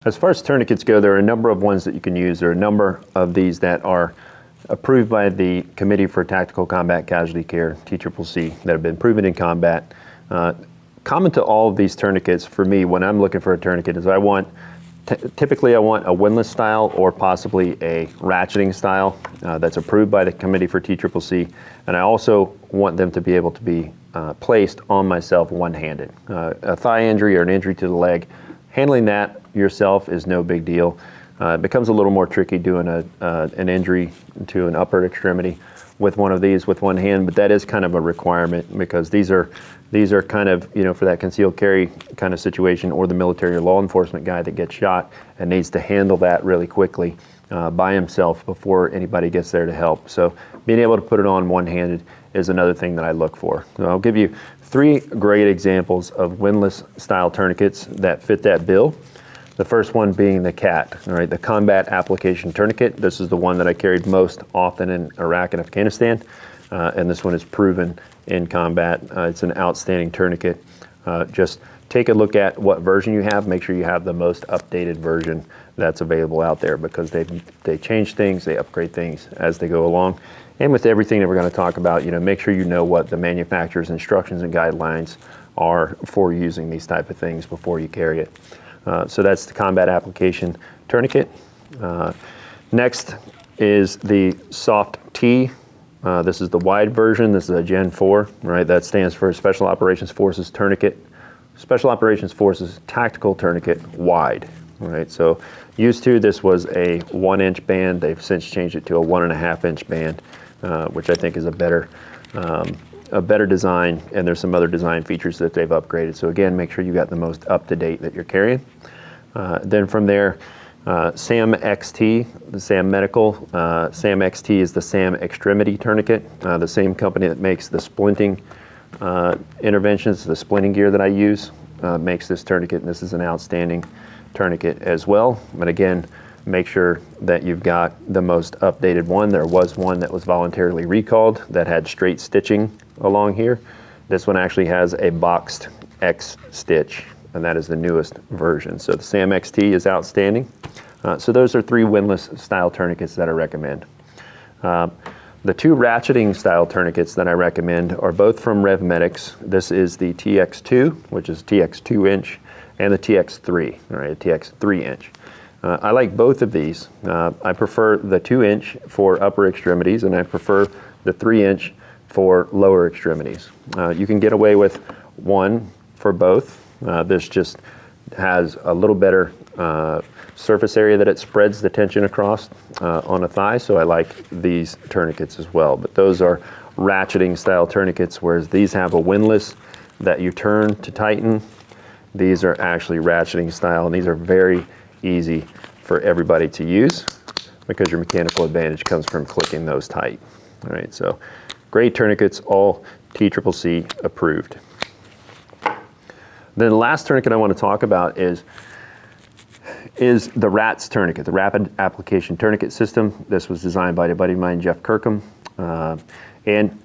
As far as tourniquets go, there are a number of ones that you can use. There are a number of these that are approved by the Committee for Tactical Combat Casualty Care, TCCC, that have been proven in combat. Common to all of these tourniquets for me when I'm looking for a tourniquet is typically I want a windlass style or possibly a ratcheting style that's approved by the Committee for TCCC, and I also want them to be able to be placed on myself one-handed. A thigh injury or an injury to the leg, handling that yourself is no big deal. It becomes a little more tricky doing an injury to an upper extremity with one of these with one hand, but that is kind of a requirement because these are kind of, you know, for that concealed carry kind of situation, or the military or law enforcement guy that gets shot and needs to handle that really quickly by himself before anybody gets there to help. So being able to put it on one-handed is another thing that I look for. So I'll give you 3 great examples of windlass style tourniquets that fit that bill. The first one being the CAT, all right, the Combat Application Tourniquet. This is the one that I carried most often in Iraq and Afghanistan, and this one is proven in combat. It's an outstanding tourniquet. Just take a look at what version you have. Make sure you have the most updated version that's available out there, because they change things, they upgrade things as they go along. And with everything that we're going to talk about, you know, make sure you know what the manufacturer's instructions and guidelines are for using these type of things before you carry it. So that's the Combat Application Tourniquet. Next is the SoftT. This is the wide version. This is a Gen 4, right? That stands for Special Operations Forces Tourniquet. Special Operations Forces Tactical Tourniquet Wide, right? So used to, this was a 1-inch band. They've since changed it to a 1.5-inch band, which I think is a better design, and there's some other design features that they've upgraded. So again, make sure you got the most up-to-date that you're carrying. Then from there, SAM XT, the SAM Medical. SAM XT is the SAM Extremity Tourniquet, the same company that makes the splinting interventions, the splinting gear that I use, makes this tourniquet, and this is an outstanding tourniquet as well. But again, make sure that you've got the most updated one. There was one that was voluntarily recalled that had straight stitching along here. This one actually has a boxed X stitch, and that is the newest version. So the SAM XT is outstanding. So those are 3 windlass style tourniquets that I recommend. The 2 ratcheting style tourniquets that I recommend are both from Rev Medics. This is the TX2, which is TX 2-inch, and the TX3, all right, TX 3-inch. I like both of these. I prefer the 2-inch for upper extremities, and I prefer the 3-inch for lower extremities. You can get away with one for both. This just has a little better surface area that it spreads the tension across on a thigh, so I like these tourniquets as well. But those are ratcheting style tourniquets, whereas these have a windlass that you turn to tighten. These are actually ratcheting style, and these are very easy for everybody to use because your mechanical advantage comes from clicking those tight. All right, so great tourniquets, all TCCC approved. Then the last tourniquet I want to talk about is the RATS tourniquet, the Rapid Application Tourniquet System. This was designed by a buddy of mine, Jeff Kirkham. And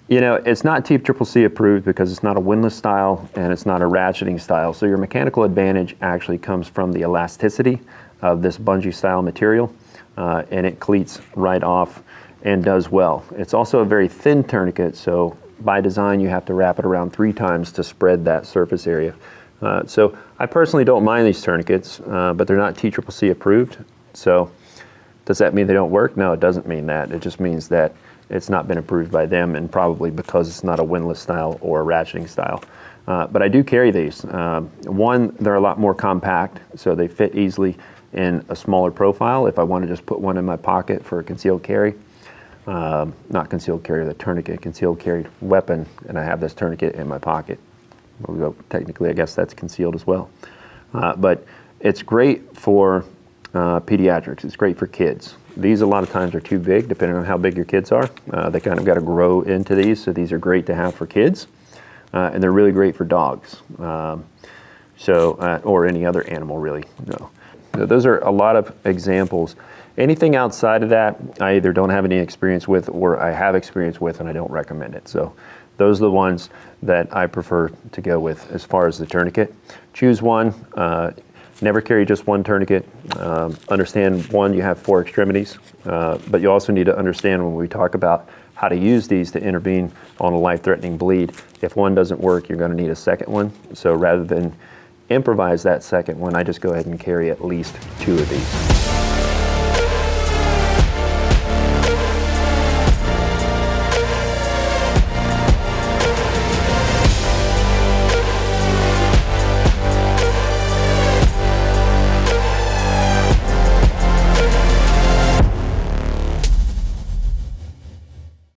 you know, it's not TCCC approved because it's not a windlass style and it's not a ratcheting style. So your mechanical advantage actually comes from the elasticity of this bungee style material, and it cleats right off and does well. It's also a very thin tourniquet, so by design you have to wrap it around 3 times to spread that surface area. So I personally don't mind these tourniquets, but they're not TCCC approved. So does that mean they don't work? No, it doesn't mean that. It just means that it's not been approved by them, and probably because it's not a windlass style or a ratcheting style. But I do carry these. One, they're a lot more compact, so they fit easily in a smaller profile if I want to just put one in my pocket for a concealed carry. Not concealed carry, the tourniquet, concealed carry weapon, and I have this tourniquet in my pocket. Although technically I guess that's concealed as well. But it's great for pediatrics, it's great for kids. These a lot of times are too big, depending on how big your kids are. They kind of got to grow into these, so these are great to have for kids. And they're really great for dogs, or any other animal really. No. So those are a lot of examples. Anything outside of that, I either don't have any experience with or I have experience with and I don't recommend it. So those are the ones that I prefer to go with as far as the tourniquet. Choose one. Never carry just one tourniquet. Understand, one, you have 4 extremities, but you also need to understand when we talk about how to use these to intervene on a life-threatening bleed. If one doesn't work, you're going to need a second one. So rather than improvise that second one, I just go ahead and carry at least 2 of these.